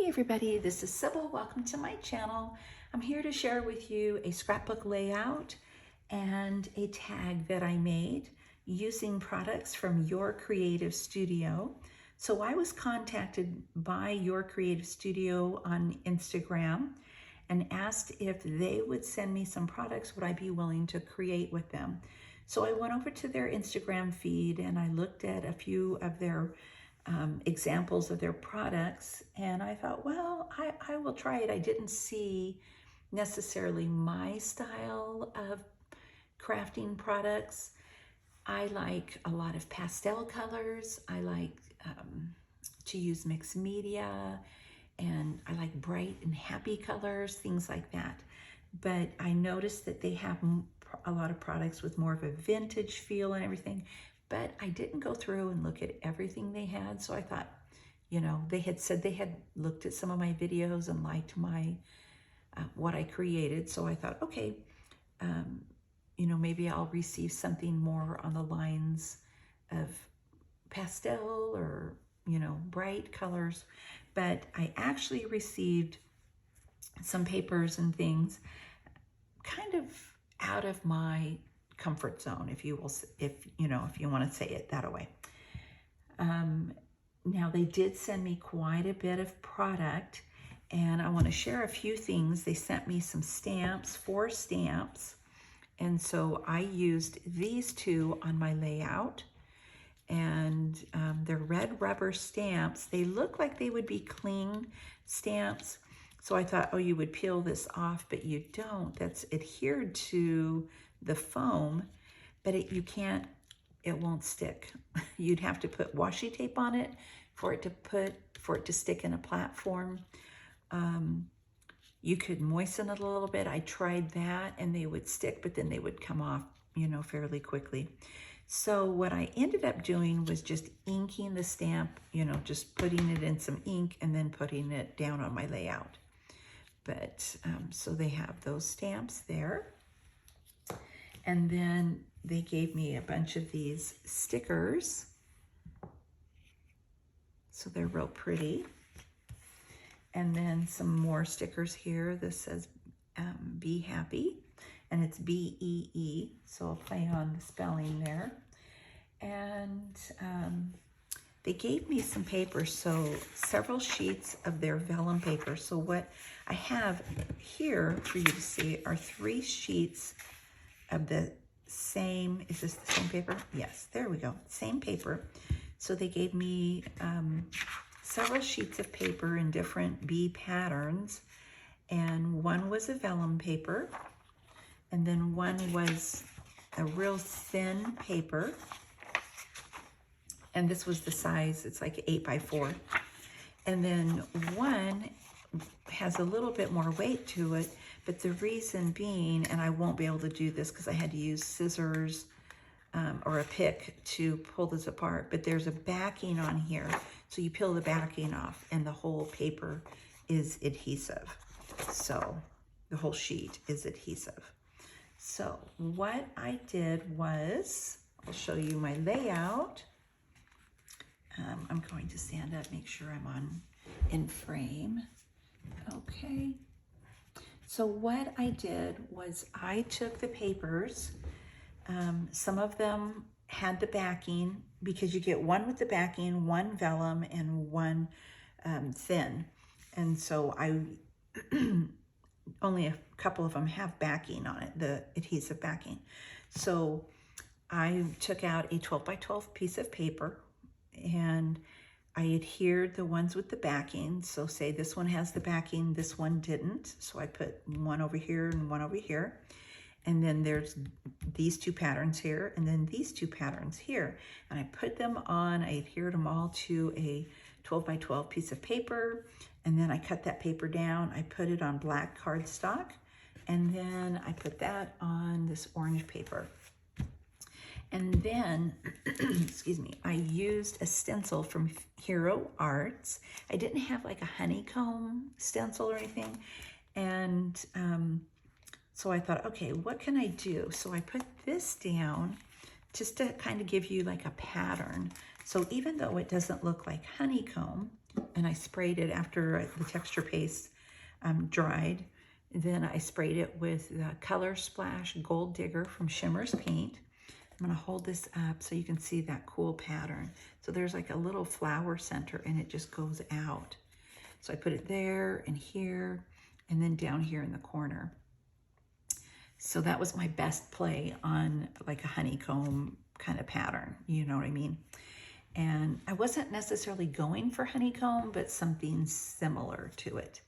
everybody, this is Sybil. Welcome to my channel. I'm here to share with you a scrapbook layout and a tag that I made using products from Your Creative Studio. So I was contacted by Your Creative Studio on Instagram and asked if they would send me some products, would I be willing to create with them. So I went over to their Instagram feed and I looked at a few of their examples of their products, and I thought, well, I will try it. I didn't see necessarily my style of crafting products. I like a lot of pastel colors. I like to use mixed media, and I like bright and happy colors, things like that. But I noticed that they have a lot of products with more of a vintage feel and everything. But I didn't go through and look at everything they had. So I thought, you know, they had said they had looked at some of my videos and liked my, what I created. So I thought, okay, you know, maybe I'll receive something more on the lines of pastel or, you know, bright colors. But I actually received some papers and things kind of out of my comfort zone, if you will, if you want to say it that way. Now they did send me quite a bit of product, and I want to share a few things. They sent me some stamps, 4 stamps, and so I used these 2 on my layout, and they're red rubber stamps. They look like they would be cling stamps, so I thought, oh, you would peel this off, but you don't. That's adhered to the foam, but it won't stick. You'd have to put washi tape on it for it to stick in a platform. You could moisten it a little bit. I tried that and they would stick, but then they would come off, you know, fairly quickly. So what I ended up doing was just inking the stamp, you know, just putting it in some ink and then putting it down on my layout. But so they have those stamps there. And then they gave me a bunch of these stickers. So they're real pretty. And then some more stickers here. This says Be Happy, and it's B-E-E. So I'll play on the spelling there. And they gave me some paper, so several sheets of their vellum paper. So what I have here for you to see are 3 sheets of the same, is this the same paper? Yes, there we go, same paper. So they gave me several sheets of paper in different bee patterns, and one was a vellum paper, and then one was a real thin paper, and this was the size, it's like 8x4, and then one has a little bit more weight to it. But the reason being, and I won't be able to do this because I had to use scissors or a pick to pull this apart, but there's a backing on here. So you peel the backing off and the whole paper is adhesive. So the whole sheet is adhesive. So what I did was, I'll show you my layout. I'm going to stand up, make sure I'm in frame. Okay. So what I did was I took the papers, some of them had the backing, because you get one with the backing, one vellum, and one thin. And so I, only a couple of them have backing on it, the adhesive backing. So I took out a 12x12 piece of paper and I adhered the ones with the backing. So say this one has the backing, this one didn't. So I put one over here and one over here. And then there's these 2 patterns here, and then these 2 patterns here. And I put them on, I adhered them all to a 12x12 piece of paper. And then I cut that paper down, I put it on black cardstock. And then I put that on this orange paper. And then, excuse me, I used a stencil from Hero Arts. I didn't have like a honeycomb stencil or anything. And so I thought, okay, what can I do? So I put this down just to kind of give you like a pattern. So even though it doesn't look like honeycomb, and I sprayed it after the texture paste dried. Then I sprayed it with the Color Splash Gold Digger from Shimmer's Paint. I'm gonna hold this up so you can see that cool pattern. So there's like a little flower center and it just goes out. So I put it there and here and then down here in the corner. So that was my best play on like a honeycomb kind of pattern, you know what I mean? And I wasn't necessarily going for honeycomb, but something similar to it.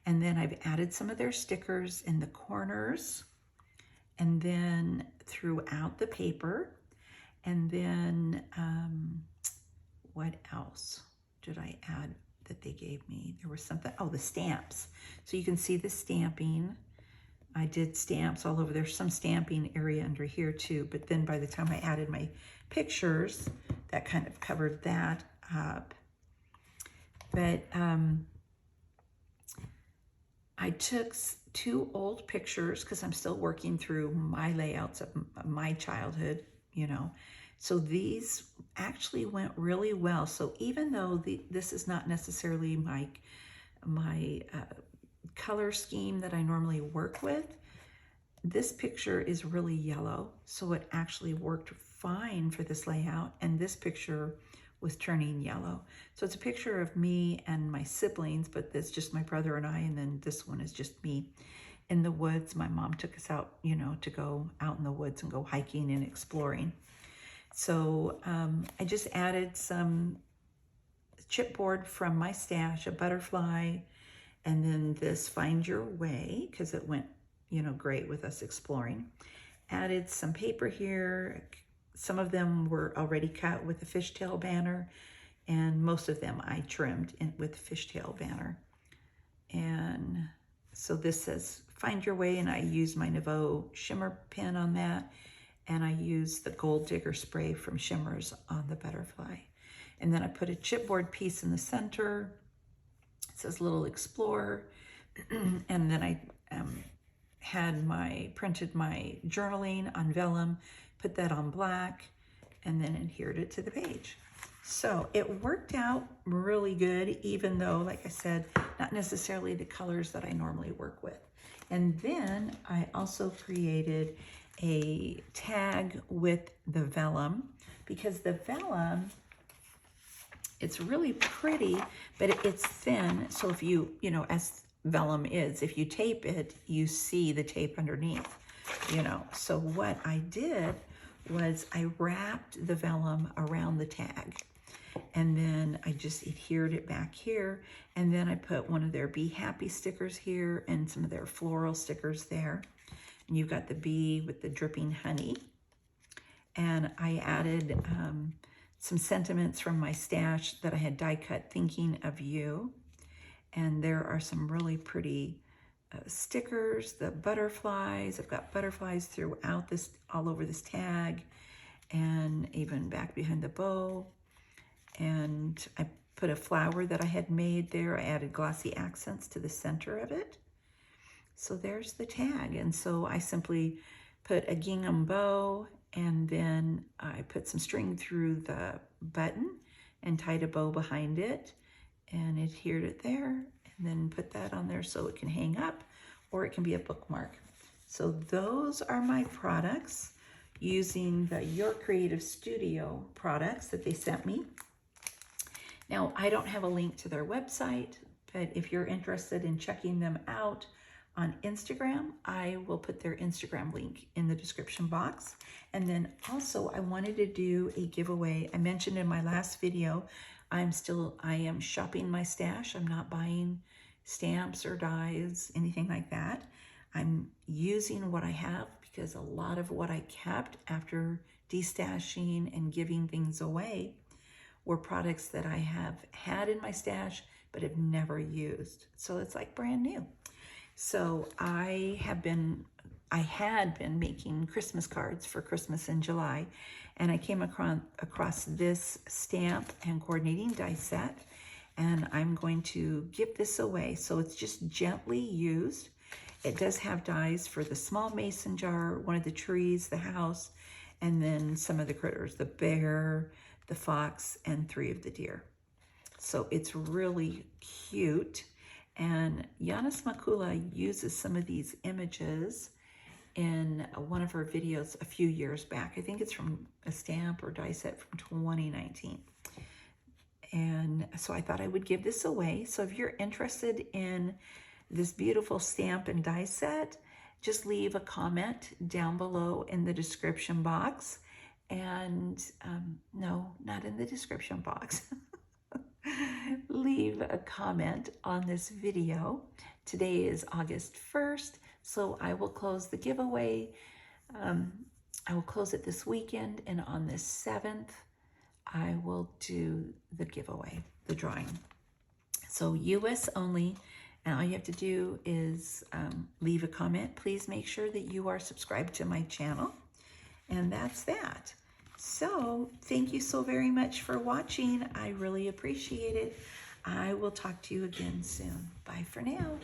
And then I've added some of their stickers in the corners and then throughout the paper. And then what else did I add that they gave me? There was something, oh, the stamps. So you can see the stamping. I did stamps all over. There's some stamping area under here too, but then by the time I added my pictures, that kind of covered that up. But I took 2 old pictures because I'm still working through my layouts of my childhood, you know. So these actually went really well. So even though this is not necessarily my color scheme that I normally work with, this picture is really yellow. So it actually worked fine for this layout. And this picture was turning yellow. So it's a picture of me and my siblings, but that's just my brother and I. And then this one is just me in the woods. My mom took us out, you know, to go out in the woods and go hiking and exploring. So I just added some chipboard from my stash, a butterfly, and then this Find Your Way, because it went, you know, great with us exploring. Added some paper here. Some of them were already cut with a fishtail banner, and most of them I trimmed with fishtail banner. And so this says Find Your Way, and I used my Nouveau shimmer pen on that, and I used the Gold Digger spray from Shimmers on the butterfly. And then I put a chipboard piece in the center. It says Little Explorer. And then I printed my journaling on vellum, put that on black, and then adhered it to the page. So it worked out really good, even though, like I said, not necessarily the colors that I normally work with. And then I also created a tag with the vellum, because the vellum, it's really pretty, but it's thin. So if you know, as vellum is, if you tape it, you see the tape underneath, you know. So what I did was I wrapped the vellum around the tag, and then I just adhered it back here, and then I put one of their Be Happy stickers here and some of their floral stickers there. And you've got the bee with the dripping honey. And I added some sentiments from my stash that I had die cut, Thinking of You. And there are some really pretty stickers, the butterflies. I've got butterflies throughout this, all over this tag, and even back behind the bow. And I put a flower that I had made there. I added glossy accents to the center of it. So there's the tag. And so I simply put a gingham bow, and then I put some string through the button and tied a bow behind it and adhered it there, and then put that on there so it can hang up or it can be a bookmark. So those are my products using the Your Creative Studio products that they sent me. Now, I don't have a link to their website, but if you're interested in checking them out on Instagram, I will put their Instagram link in the description box. And then also I wanted to do a giveaway. I mentioned in my last video, I am shopping my stash. I'm not buying stamps or dies, anything like that. I'm using what I have, because a lot of what I kept after destashing and giving things away were products that I have had in my stash but have never used. So it's like brand new. So I had been making Christmas cards for Christmas in July, and I came across this stamp and coordinating die set, and I'm going to give this away. So it's just gently used. It does have dies for the small mason jar, one of the trees, the house, and then some of the critters, the bear, the fox, and 3 of the deer. So it's really cute. And Yanis Makula uses some of these images in one of her videos a few years back. I think it's from a stamp or die set from 2019. And so I thought I would give this away. So if you're interested in this beautiful stamp and die set, just leave a comment down below in the description box. And no, not in the description box. Leave a comment on this video. Today is August 1st, so I will close the giveaway. I will close it this weekend, and on the 7th, I will do the giveaway, the drawing. So US only, and all you have to do is leave a comment. Please make sure that you are subscribed to my channel, and that's that. So thank you so very much for watching. I really appreciate it. I will talk to you again soon. Bye for now.